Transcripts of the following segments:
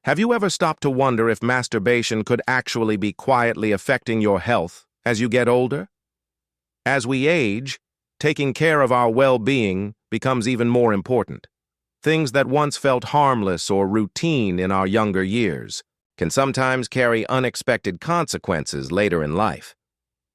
Have you ever stopped to wonder if masturbation could actually be quietly affecting your health as you get older? As we age, taking care of our well-being becomes even more important. Things that once felt harmless or routine in our younger years can sometimes carry unexpected consequences later in life.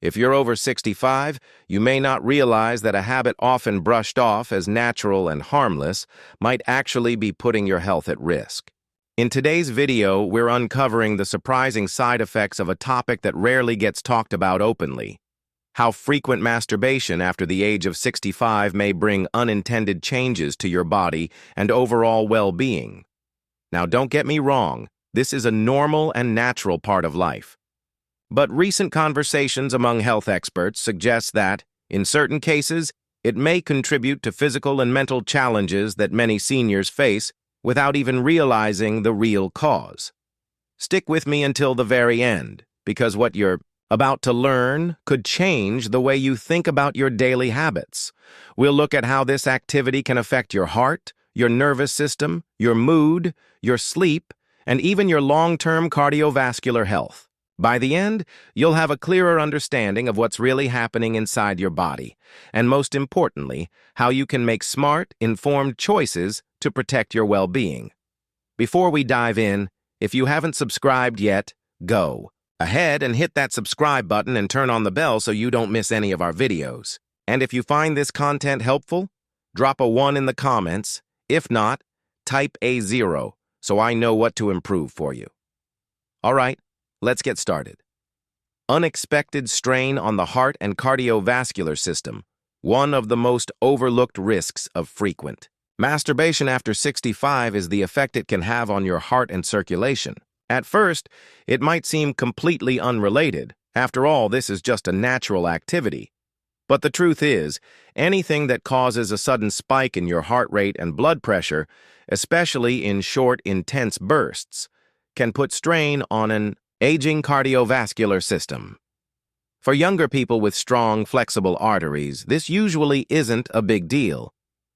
If you're over 65, you may not realize that a habit often brushed off as natural and harmless might actually be putting your health at risk. In today's video, we're uncovering the surprising side effects of a topic that rarely gets talked about openly: how frequent masturbation after the age of 65 may bring unintended changes to your body and overall well-being. Now, don't get me wrong, this is a normal and natural part of life. But recent conversations among health experts suggest that, in certain cases, it may contribute to physical and mental challenges that many seniors face without even realizing the real cause. Stick with me until the very end, because what you're about to learn could change the way you think about your daily habits. We'll look at how this activity can affect your heart, your nervous system, your mood, your sleep, and even your long-term cardiovascular health. By the end, you'll have a clearer understanding of what's really happening inside your body, and most importantly, how you can make smart, informed choices to protect your well-being. Before we dive in, if you haven't subscribed yet, go ahead and hit that subscribe button and turn on the bell so you don't miss any of our videos. And if you find this content helpful, drop a 1 in the comments. If not, type a 0 so I know what to improve for you. All right, let's get started. Unexpected strain on the heart and cardiovascular system, one of the most overlooked risks of frequent masturbation after 65 is the effect it can have on your heart and circulation. At first, it might seem completely unrelated. After all, this is just a natural activity. But the truth is, anything that causes a sudden spike in your heart rate and blood pressure, especially in short, intense bursts, can put strain on an aging cardiovascular system. For younger people with strong, flexible arteries, this usually isn't a big deal.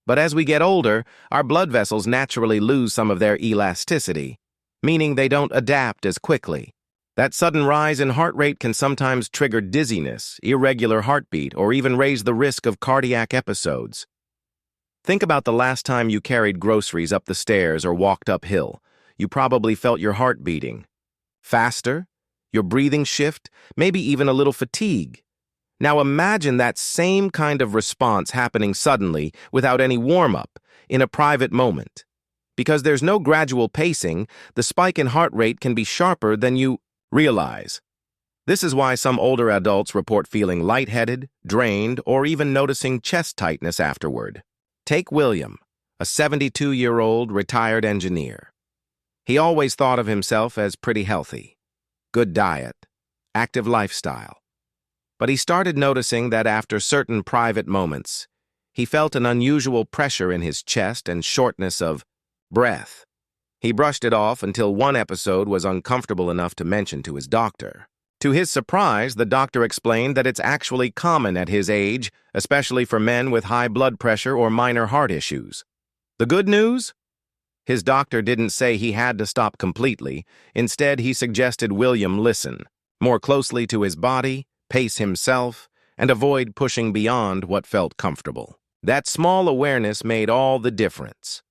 But as we get older, our blood vessels naturally lose some of their elasticity, meaning they don't adapt as quickly. That sudden rise in heart rate can sometimes trigger dizziness, irregular heartbeat, or even raise the risk of cardiac episodes. Think about the last time you carried groceries up the stairs or walked uphill. You probably felt your heart beating faster, your breathing shift, maybe even a little fatigue. Now imagine that same kind of response happening suddenly without any warm-up, in a private moment. Because there's no gradual pacing, the spike in heart rate can be sharper than you realize. This is why some older adults report feeling lightheaded, drained, or even noticing chest tightness afterward. Take William, a 72-year-old retired engineer. He always thought of himself as pretty healthy. Good diet, active lifestyle. But he started noticing that after certain private moments, he felt an unusual pressure in his chest and shortness of breath. He brushed it off until one episode was uncomfortable enough to mention to his doctor. To his surprise, the doctor explained that it's actually common at his age, especially for men with high blood pressure or minor heart issues. The good news? His doctor didn't say he had to stop completely. Instead, he suggested William listen more closely to his body, pace himself, and avoid pushing beyond what felt comfortable. That small awareness made all the difference.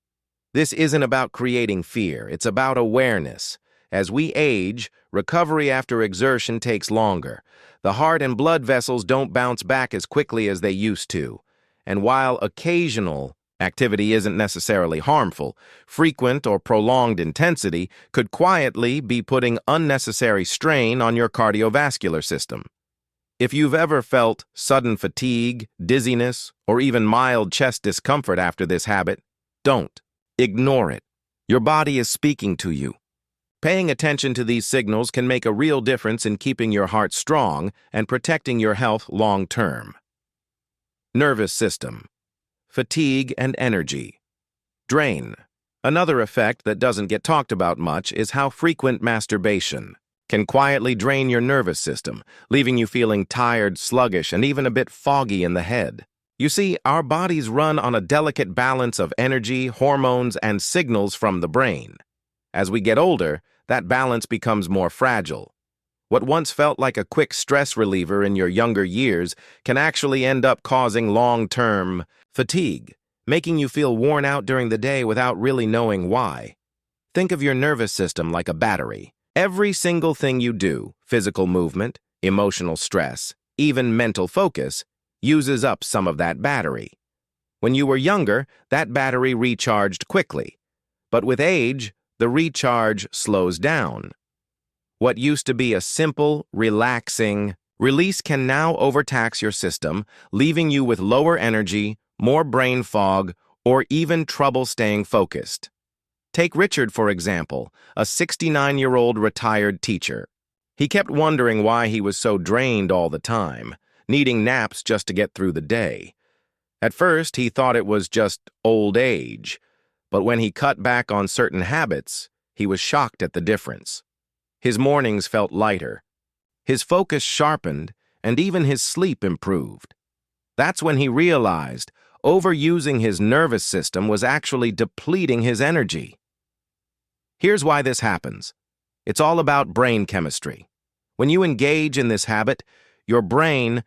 This isn't about creating fear, it's about awareness. As we age, recovery after exertion takes longer. The heart and blood vessels don't bounce back as quickly as they used to. And while occasional activity isn't necessarily harmful, frequent or prolonged intensity could quietly be putting unnecessary strain on your cardiovascular system. If you've ever felt sudden fatigue, dizziness, or even mild chest discomfort after this habit, don't ignore it. Your body is speaking to you. Paying attention to these signals can make a real difference in keeping your heart strong and protecting your health long-term. Nervous system, fatigue and energy. Drain. Another effect that doesn't get talked about much is how frequent masturbation can quietly drain your nervous system, leaving you feeling tired, sluggish, and even a bit foggy in the head. You see, our bodies run on a delicate balance of energy, hormones, and signals from the brain. As we get older, that balance becomes more fragile. What once felt like a quick stress reliever in your younger years can actually end up causing long-term fatigue, making you feel worn out during the day without really knowing why. Think of your nervous system like a battery. Every single thing you do, physical movement, emotional stress, even mental focus, uses up some of that battery. When you were younger, that battery recharged quickly. But with age, the recharge slows down. What used to be a simple, relaxing release can now overtax your system, leaving you with lower energy, more brain fog, or even trouble staying focused. Take Richard, for example, a 69-year-old retired teacher. He kept wondering why he was so drained all the time, needing naps just to get through the day. At first, he thought it was just old age, but when he cut back on certain habits, he was shocked at the difference. His mornings felt lighter. His focus sharpened, and even his sleep improved. That's when he realized overusing his nervous system was actually depleting his energy. Here's why this happens. It's all about brain chemistry. When you engage in this habit, your brain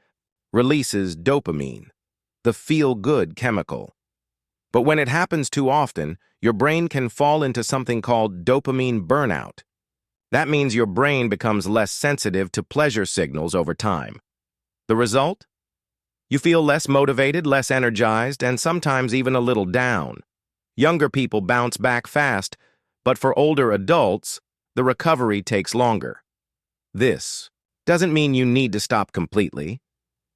releases dopamine, the feel-good chemical. But when it happens too often, your brain can fall into something called dopamine burnout. That means your brain becomes less sensitive to pleasure signals over time. The result? You feel less motivated, less energized, and sometimes even a little down. Younger people bounce back fast, but for older adults, the recovery takes longer. This doesn't mean you need to stop completely.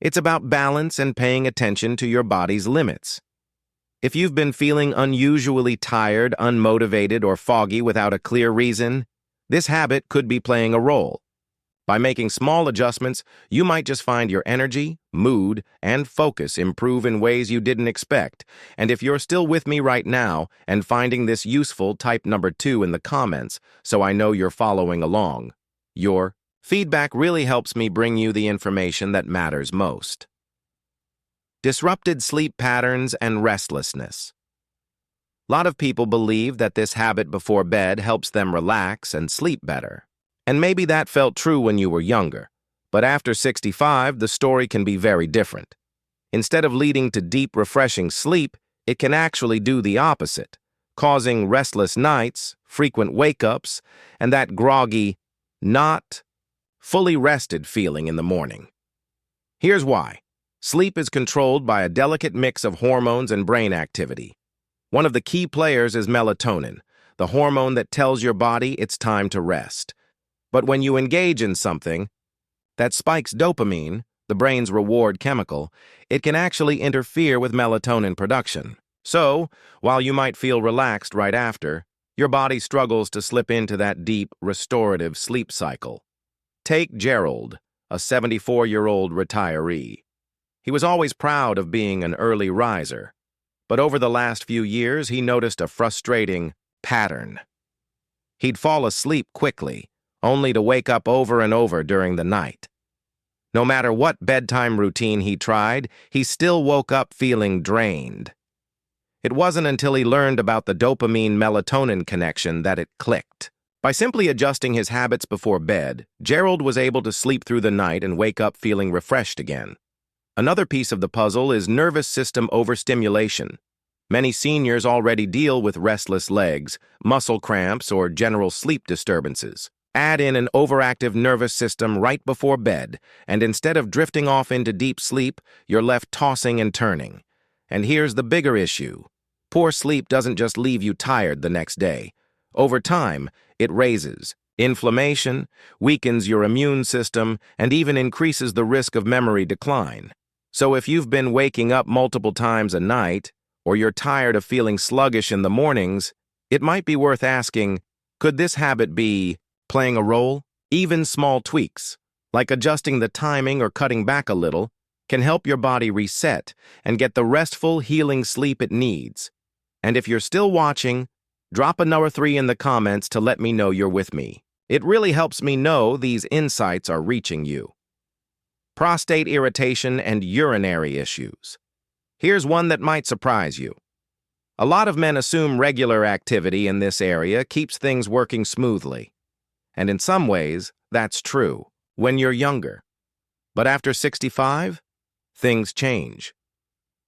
It's about balance and paying attention to your body's limits. If you've been feeling unusually tired, unmotivated, or foggy without a clear reason, this habit could be playing a role. By making small adjustments, you might just find your energy, mood, and focus improve in ways you didn't expect. And if you're still with me right now and finding this useful, type number 2 in the comments so I know you're following along. Your feedback really helps me bring you the information that matters most. Disrupted sleep patterns and restlessness. A lot of people believe that this habit before bed helps them relax and sleep better. And maybe that felt true when you were younger. But after 65, the story can be very different. Instead of leading to deep, refreshing sleep, it can actually do the opposite, causing restless nights, frequent wake-ups, and that groggy, not fully rested feeling in the morning. Here's why. Sleep is controlled by a delicate mix of hormones and brain activity. One of the key players is melatonin, the hormone that tells your body it's time to rest. But when you engage in something that spikes dopamine, the brain's reward chemical, it can actually interfere with melatonin production. So, while you might feel relaxed right after, your body struggles to slip into that deep, restorative sleep cycle. Take Gerald, a 74-year-old retiree. He was always proud of being an early riser, but over the last few years, he noticed a frustrating pattern. He'd fall asleep quickly, only to wake up over and over during the night. No matter what bedtime routine he tried, he still woke up feeling drained. It wasn't until he learned about the dopamine-melatonin connection that it clicked. By simply adjusting his habits before bed, Gerald was able to sleep through the night and wake up feeling refreshed again. Another piece of the puzzle is nervous system overstimulation. Many seniors already deal with restless legs, muscle cramps, or general sleep disturbances. Add in an overactive nervous system right before bed, and instead of drifting off into deep sleep, you're left tossing and turning. And here's the bigger issue. Poor sleep doesn't just leave you tired the next day. Over time, it raises inflammation, weakens your immune system, and even increases the risk of memory decline. So if you've been waking up multiple times a night, or you're tired of feeling sluggish in the mornings, it might be worth asking, could this habit be playing a role? Even small tweaks, like adjusting the timing or cutting back a little, can help your body reset and get the restful, healing sleep it needs. And if you're still watching, drop a number 3 in the comments to let me know you're with me. It really helps me know these insights are reaching you. Prostate irritation and urinary issues. Here's one that might surprise you. A lot of men assume regular activity in this area keeps things working smoothly. And in some ways, that's true when you're younger. But after 65, things change.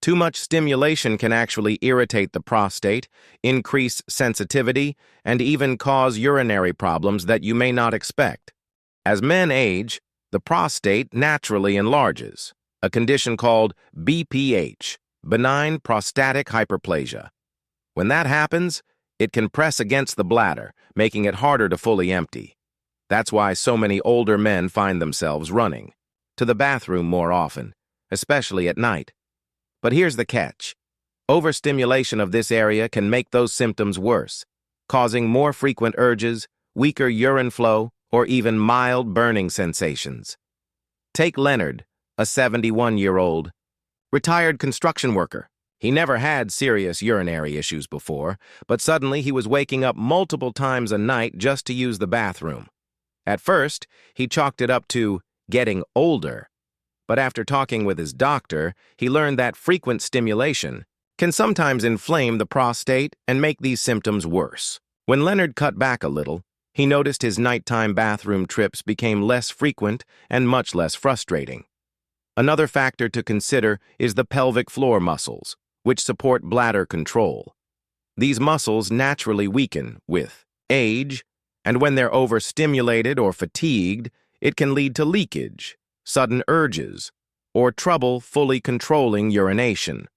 Too much stimulation can actually irritate the prostate, increase sensitivity, and even cause urinary problems that you may not expect. As men age, the prostate naturally enlarges, a condition called BPH, benign prostatic hyperplasia. When that happens, it can press against the bladder, making it harder to fully empty. That's why so many older men find themselves running to the bathroom more often, especially at night. But here's the catch. Overstimulation of this area can make those symptoms worse, causing more frequent urges, weaker urine flow, or even mild burning sensations. Take Leonard, a 71-year-old, retired construction worker. He never had serious urinary issues before, but suddenly he was waking up multiple times a night just to use the bathroom. At first, he chalked it up to getting older. But after talking with his doctor, he learned that frequent stimulation can sometimes inflame the prostate and make these symptoms worse. When Leonard cut back a little, he noticed his nighttime bathroom trips became less frequent and much less frustrating. Another factor to consider is the pelvic floor muscles, which support bladder control. These muscles naturally weaken with age, and when they're overstimulated or fatigued, it can lead to leakage, sudden urges, or trouble fully controlling urination.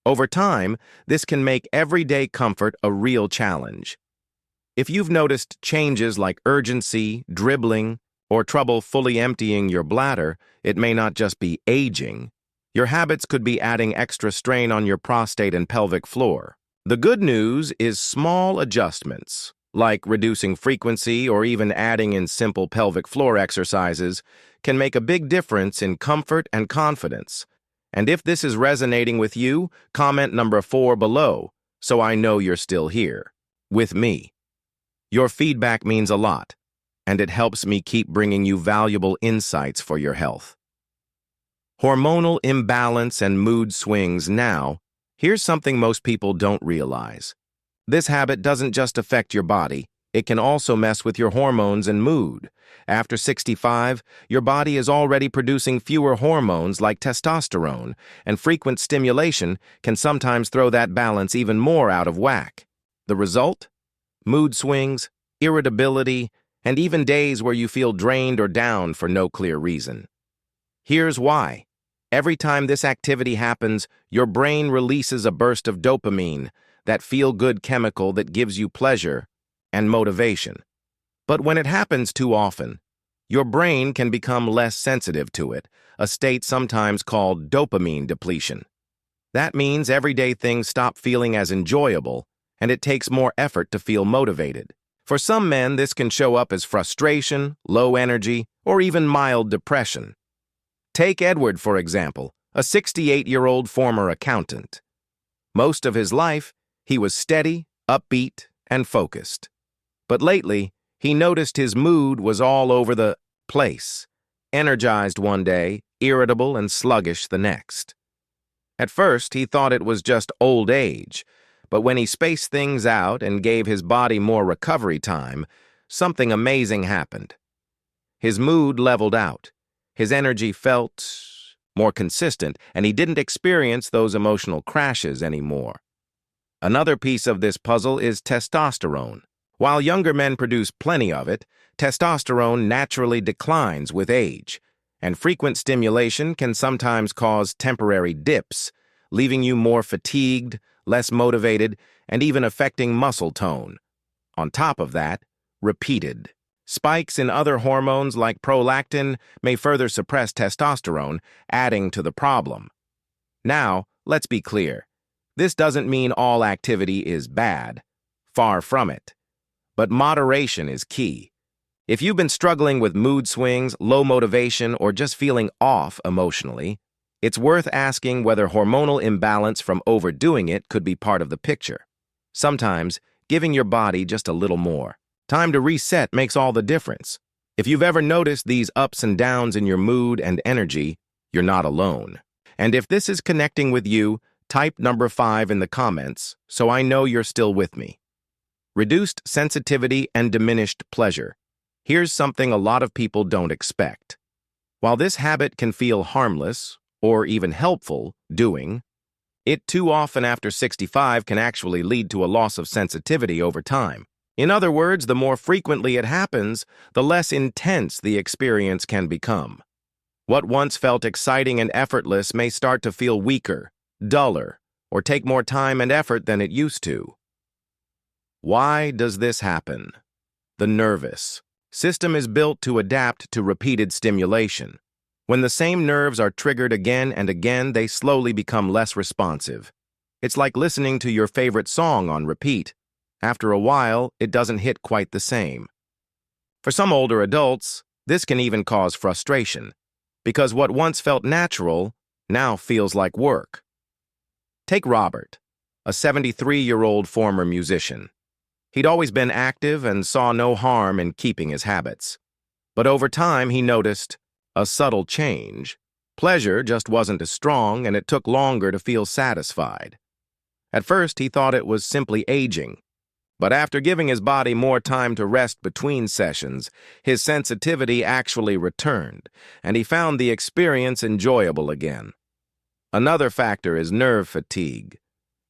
Over time, this can make everyday comfort a real challenge. If you've noticed changes like urgency, dribbling, or trouble fully emptying your bladder, it may not just be aging. Your habits could be adding extra strain on your prostate and pelvic floor. The good news is small adjustments, like reducing frequency or even adding in simple pelvic floor exercises, can make a big difference in comfort and confidence. And if this is resonating with you, comment number 4 below, so I know you're still here, with me. Your feedback means a lot, and it helps me keep bringing you valuable insights for your health. Hormonal imbalance and mood swings. Now, here's something most people don't realize. This habit doesn't just affect your body, it can also mess with your hormones and mood. After 65, your body is already producing fewer hormones like testosterone, and frequent stimulation can sometimes throw that balance even more out of whack. The result? Mood swings, irritability, and even days where you feel drained or down for no clear reason. Here's why. Every time this activity happens, your brain releases a burst of dopamine, that feel-good chemical that gives you pleasure and motivation. But when it happens too often, your brain can become less sensitive to it, a state sometimes called dopamine depletion. That means everyday things stop feeling as enjoyable, and it takes more effort to feel motivated. For some men, this can show up as frustration, low energy, or even mild depression. Take Edward, for example, a 68-year-old former accountant. Most of his life, he was steady, upbeat, and focused. But lately, he noticed his mood was all over the place, energized one day, irritable and sluggish the next. At first, he thought it was just old age, but when he spaced things out and gave his body more recovery time, something amazing happened. His mood leveled out. His energy felt more consistent, and he didn't experience those emotional crashes anymore. Another piece of this puzzle is testosterone. While younger men produce plenty of it, testosterone naturally declines with age, and frequent stimulation can sometimes cause temporary dips, leaving you more fatigued, less motivated, and even affecting muscle tone. On top of that, repeated spikes in other hormones like prolactin may further suppress testosterone, adding to the problem. Now, let's be clear. This doesn't mean all activity is bad. Far from it. But moderation is key. If you've been struggling with mood swings, low motivation, or just feeling off emotionally, it's worth asking whether hormonal imbalance from overdoing it could be part of the picture. Sometimes, giving your body just a little more time to reset makes all the difference. If you've ever noticed these ups and downs in your mood and energy, you're not alone. And if this is connecting with you, Type number 5 in the comments so I know you're still with me. Reduced sensitivity and diminished pleasure. Here's something a lot of people don't expect. While this habit can feel harmless, or even helpful, it too often after 65 can actually lead to a loss of sensitivity over time. In other words, the more frequently it happens, the less intense the experience can become. What once felt exciting and effortless may start to feel weaker, duller, or take more time and effort than it used to. Why does this happen? The nervous system is built to adapt to repeated stimulation. When the same nerves are triggered again and again, they slowly become less responsive. It's like listening to your favorite song on repeat. After a while, it doesn't hit quite the same. For some older adults, this can even cause frustration, because what once felt natural now feels like work. Take Robert, a 73-year-old former musician. He'd always been active and saw no harm in keeping his habits. But over time, he noticed a subtle change. Pleasure just wasn't as strong, and it took longer to feel satisfied. At first, he thought it was simply aging. But after giving his body more time to rest between sessions, his sensitivity actually returned, and he found the experience enjoyable again. Another factor is nerve fatigue.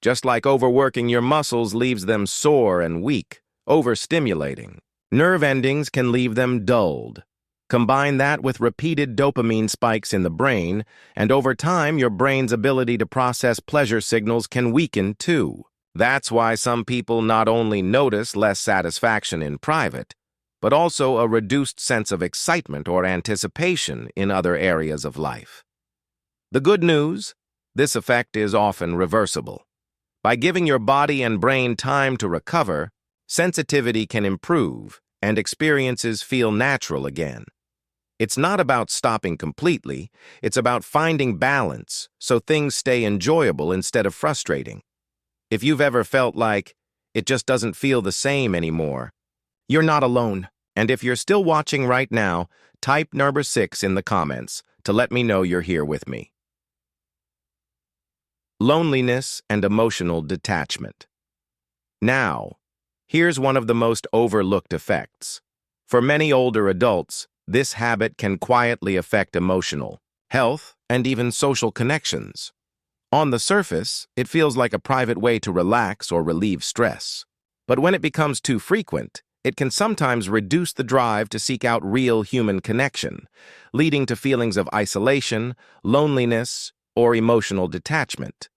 Just like overworking your muscles leaves them sore and weak, overstimulating, nerve endings can leave them dulled. Combine that with repeated dopamine spikes in the brain, and over time your brain's ability to process pleasure signals can weaken too. That's why some people not only notice less satisfaction in private, but also a reduced sense of excitement or anticipation in other areas of life. The good news, this effect is often reversible. By giving your body and brain time to recover, sensitivity can improve and experiences feel natural again. It's not about stopping completely, it's about finding balance so things stay enjoyable instead of frustrating. If you've ever felt like it just doesn't feel the same anymore, you're not alone. And if you're still watching right now, type number 6 in the comments to let me know you're here with me. Loneliness and emotional detachment. Now, here's one of the most overlooked effects. For many older adults, this habit can quietly affect emotional health and even social connections. On the surface, it feels like a private way to relax or relieve stress. But when it becomes too frequent, it can sometimes reduce the drive to seek out real human connection, leading to feelings of isolation, loneliness, or emotional detachment.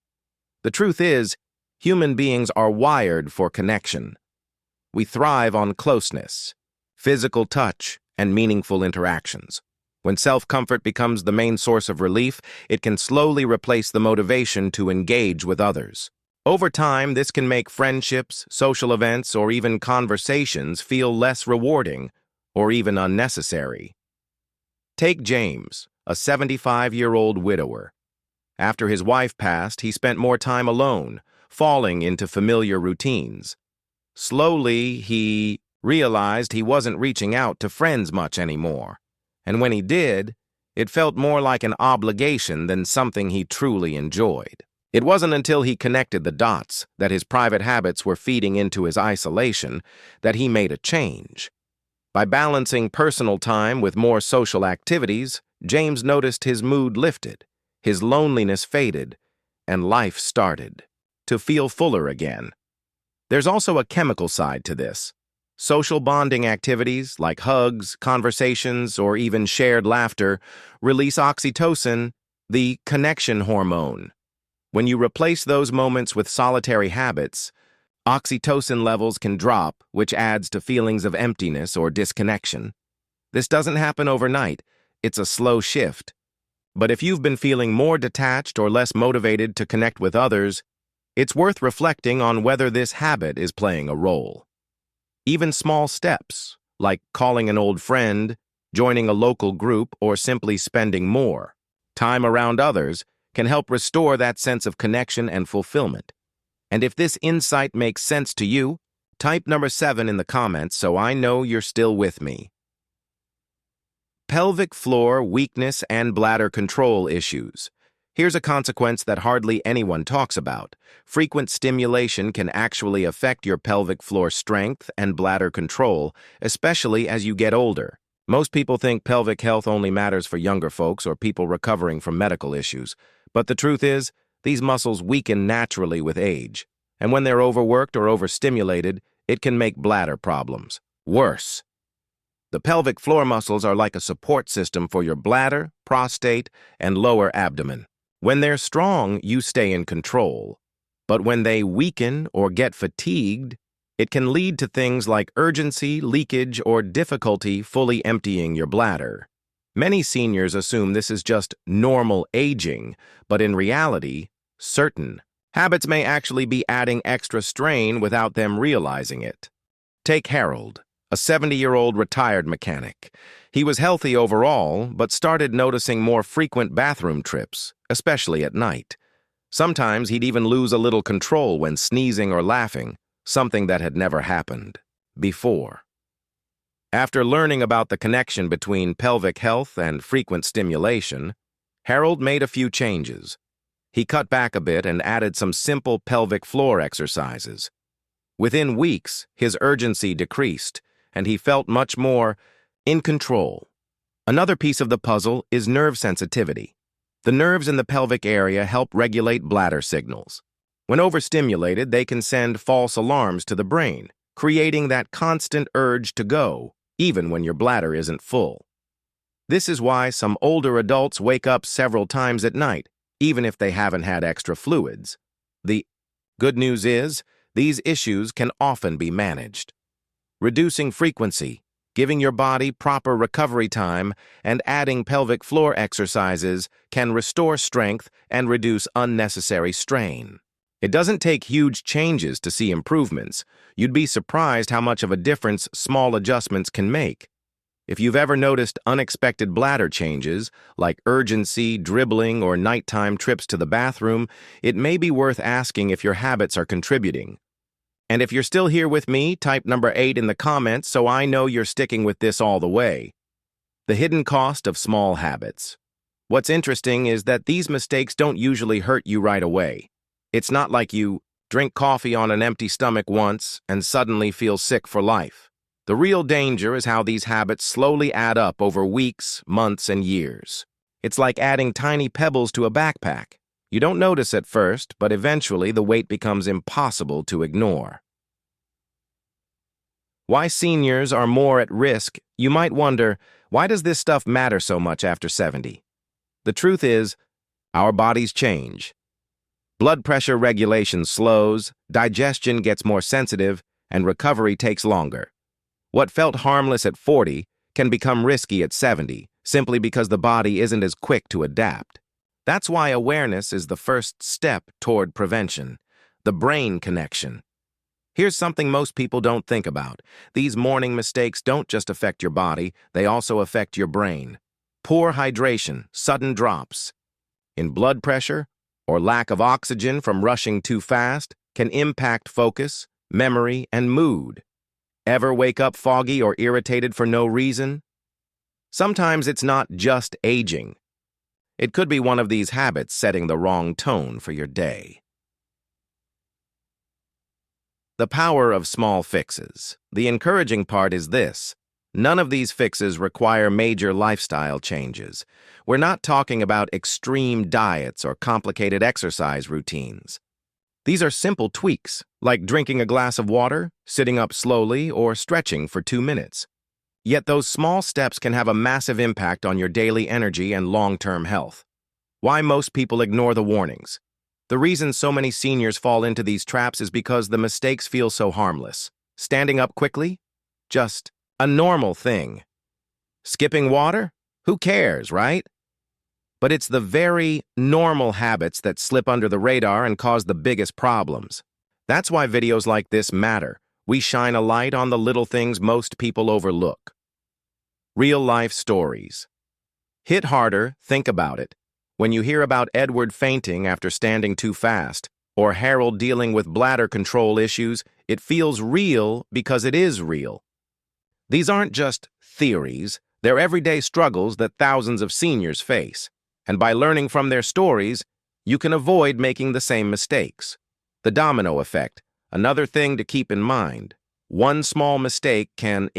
The truth is, human beings are wired for connection. We thrive on closeness, physical touch, and meaningful interactions. When self-comfort becomes the main source of relief, it can slowly replace the motivation to engage with others. Over time, this can make friendships, social events, or even conversations feel less rewarding or even unnecessary. Take James, a 75-year-old widower. After his wife passed, he spent more time alone, falling into familiar routines. Slowly, he realized he wasn't reaching out to friends much anymore. And when he did, it felt more like an obligation than something he truly enjoyed. It wasn't until he connected the dots that his private habits were feeding into his isolation that he made a change. By balancing personal time with more social activities, James noticed his mood lifted, his loneliness faded, and life started to feel fuller again. There's also a chemical side to this. Social bonding activities like hugs, conversations, or even shared laughter release oxytocin, the connection hormone. When you replace those moments with solitary habits, oxytocin levels can drop, which adds to feelings of emptiness or disconnection. This doesn't happen overnight. It's a slow shift. But if you've been feeling more detached or less motivated to connect with others, it's worth reflecting on whether this habit is playing a role. Even small steps, like calling an old friend, joining a local group, or simply spending more time around others, can help restore that sense of connection and fulfillment. And if this insight makes sense to you, type number 7 in the comments so I know you're still with me. Pelvic floor weakness and bladder control issues. Here's a consequence that hardly anyone talks about. Frequent stimulation can actually affect your pelvic floor strength and bladder control, especially as you get older. Most people think pelvic health only matters for younger folks or people recovering from medical issues. But the truth is, these muscles weaken naturally with age. And when they're overworked or overstimulated, it can make bladder problems worse. The pelvic floor muscles are like a support system for your bladder, prostate, and lower abdomen. When they're strong, you stay in control. But when they weaken or get fatigued, it can lead to things like urgency, leakage, or difficulty fully emptying your bladder. Many seniors assume this is just normal aging, but in reality, certain habits may actually be adding extra strain without them realizing it. Take Harold, a 70-year-old retired mechanic. He was healthy overall, but started noticing more frequent bathroom trips, especially at night. Sometimes he'd even lose a little control when sneezing or laughing, something that had never happened before. After learning about the connection between pelvic health and frequent stimulation, Harold made a few changes. He cut back a bit and added some simple pelvic floor exercises. Within weeks, his urgency decreased, and he felt much more in control. Another piece of the puzzle is nerve sensitivity. The nerves in the pelvic area help regulate bladder signals. When overstimulated, they can send false alarms to the brain, creating that constant urge to go, even when your bladder isn't full. This is why some older adults wake up several times at night, even if they haven't had extra fluids. The good news is, these issues can often be managed. Reducing frequency, giving your body proper recovery time, and adding pelvic floor exercises can restore strength and reduce unnecessary strain. It doesn't take huge changes to see improvements. You'd be surprised how much of a difference small adjustments can make. If you've ever noticed unexpected bladder changes, like urgency, dribbling, or nighttime trips to the bathroom, it may be worth asking if your habits are contributing. And if you're still here with me, type number 8 in the comments so I know you're sticking with this all the way. The hidden cost of small habits. What's interesting is that these mistakes don't usually hurt you right away. It's not like you drink coffee on an empty stomach once and suddenly feel sick for life. The real danger is how these habits slowly add up over weeks, months, and years. It's like adding tiny pebbles to a backpack. You don't notice at first, but eventually the weight becomes impossible to ignore. Why seniors are more at risk? You might wonder, why does this stuff matter so much after 70? The truth is, our bodies change. Blood pressure regulation slows, digestion gets more sensitive, and recovery takes longer. What felt harmless at 40 can become risky at 70, simply because the body isn't as quick to adapt. That's why awareness is the first step toward prevention, the brain connection. Here's something most people don't think about. These morning mistakes don't just affect your body, they also affect your brain. Poor hydration, sudden drops in blood pressure, or lack of oxygen from rushing too fast can impact focus, memory, and mood. Ever wake up foggy or irritated for no reason? Sometimes it's not just aging. It could be one of these habits setting the wrong tone for your day. The power of small fixes. The encouraging part is this. None of these fixes require major lifestyle changes. We're not talking about extreme diets or complicated exercise routines. These are simple tweaks, like drinking a glass of water, sitting up slowly, or stretching for 2 minutes. Yet those small steps can have a massive impact on your daily energy and long-term health. Why most people ignore the warnings. The reason so many seniors fall into these traps is because the mistakes feel so harmless. Standing up quickly? Just a normal thing. Skipping water? Who cares, right? But it's the very normal habits that slip under the radar and cause the biggest problems. That's why videos like this matter. We shine a light on the little things most people overlook. Real-life stories. Hit harder, think about it. When you hear about Edward fainting after standing too fast, or Harold dealing with bladder control issues, it feels real because it is real. These aren't just theories, they're everyday struggles that thousands of seniors face. And by learning from their stories, you can avoid making the same mistakes. The domino effect, another thing to keep in mind. One small mistake can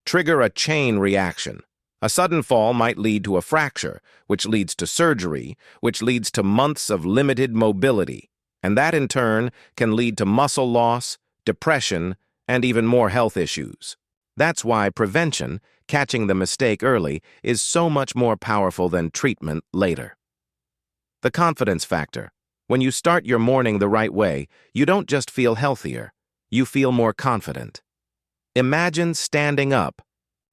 trigger a chain reaction. A sudden fall might lead to a fracture, which leads to surgery, which leads to months of limited mobility. And that, in turn, can lead to muscle loss, depression, and even more health issues. That's why prevention, catching the mistake early, is so much more powerful than treatment later. The confidence factor. When you start your morning the right way, you don't just feel healthier, you feel more confident. Imagine standing up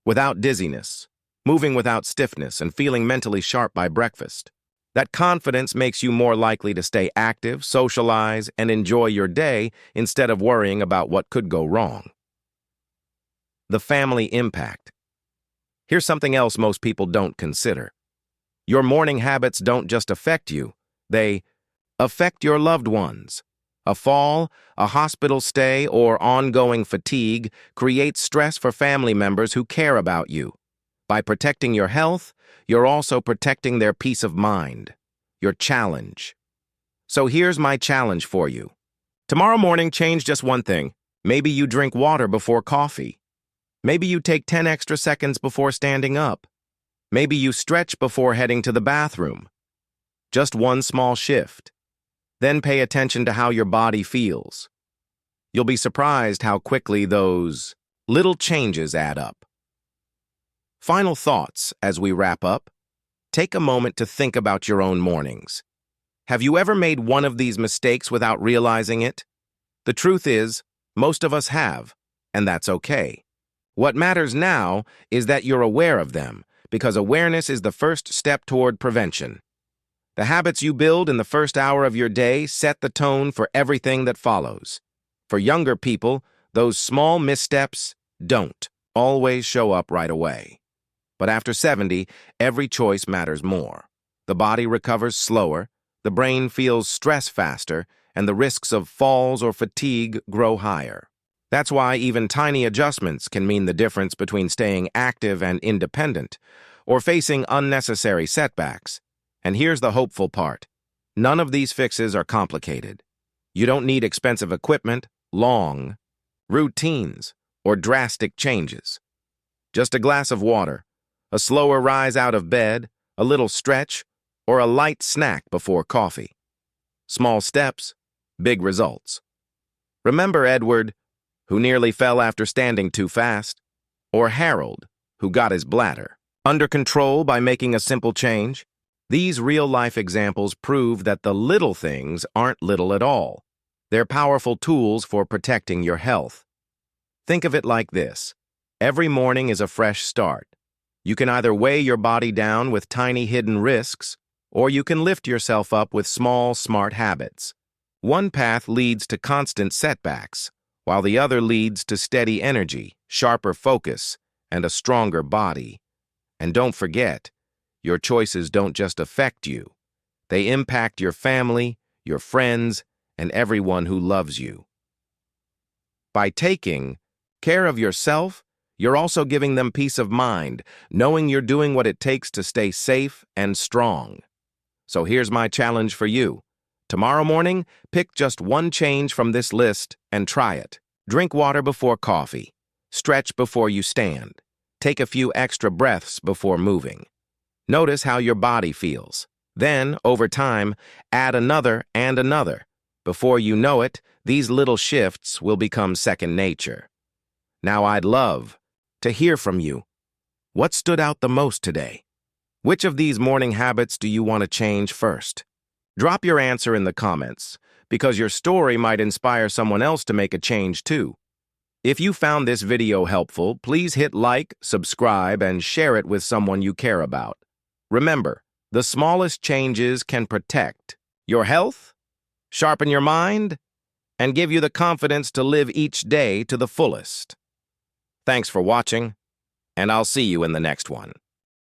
without dizziness, moving without stiffness, and feeling mentally sharp by breakfast. That confidence makes you more likely to stay active, socialize, and enjoy your day instead of worrying about what could go wrong. The family impact. Here's something else most people don't consider. Your morning habits don't just affect you, they affect your loved ones. A fall, a hospital stay, or ongoing fatigue creates stress for family members who care about you. By protecting your health, you're also protecting their peace of mind, your challenge. So here's my challenge for you. Tomorrow morning, change just one thing. Maybe you drink water before coffee. Maybe you take 10 extra seconds before standing up. Maybe you stretch before heading to the bathroom. Just one small shift. Then pay attention to how your body feels. You'll be surprised how quickly those little changes add up. Final thoughts as we wrap up. Take a moment to think about your own mornings. Have you ever made one of these mistakes without realizing it? The truth is, most of us have, and that's okay. What matters now is that you're aware of them, because awareness is the first step toward prevention. The habits you build in the first hour of your day set the tone for everything that follows. For younger people, those small missteps don't always show up right away. But after 70, every choice matters more. The body recovers slower, the brain feels stress faster, and the risks of falls or fatigue grow higher. That's why even tiny adjustments can mean the difference between staying active and independent, or facing unnecessary setbacks. And here's the hopeful part. None of these fixes are complicated. You don't need expensive equipment, long routines, or drastic changes. Just a glass of water, a slower rise out of bed, a little stretch, or a light snack before coffee. Small steps, big results. Remember Edward, who nearly fell after standing too fast, or Harold, who got his bladder under control by making a simple change? These real-life examples prove that the little things aren't little at all. They're powerful tools for protecting your health. Think of it like this. Every morning is a fresh start. You can either weigh your body down with tiny hidden risks, or you can lift yourself up with small, smart habits. One path leads to constant setbacks, while the other leads to steady energy, sharper focus, and a stronger body. And don't forget, your choices don't just affect you. They impact your family, your friends, and everyone who loves you. By taking care of yourself, you're also giving them peace of mind, knowing you're doing what it takes to stay safe and strong. So here's my challenge for you. Tomorrow morning, pick just one change from this list and try it. Drink water before coffee. Stretch before you stand. Take a few extra breaths before moving. Notice how your body feels. Then, over time, add another and another. Before you know it, these little shifts will become second nature. Now I'd love to hear from you. What stood out the most today? Which of these morning habits do you want to change first? Drop your answer in the comments, because your story might inspire someone else to make a change too. If you found this video helpful, please hit like, subscribe, and share it with someone you care about. Remember, the smallest changes can protect your health, sharpen your mind, and give you the confidence to live each day to the fullest. Thanks for watching, and I'll see you in the next one.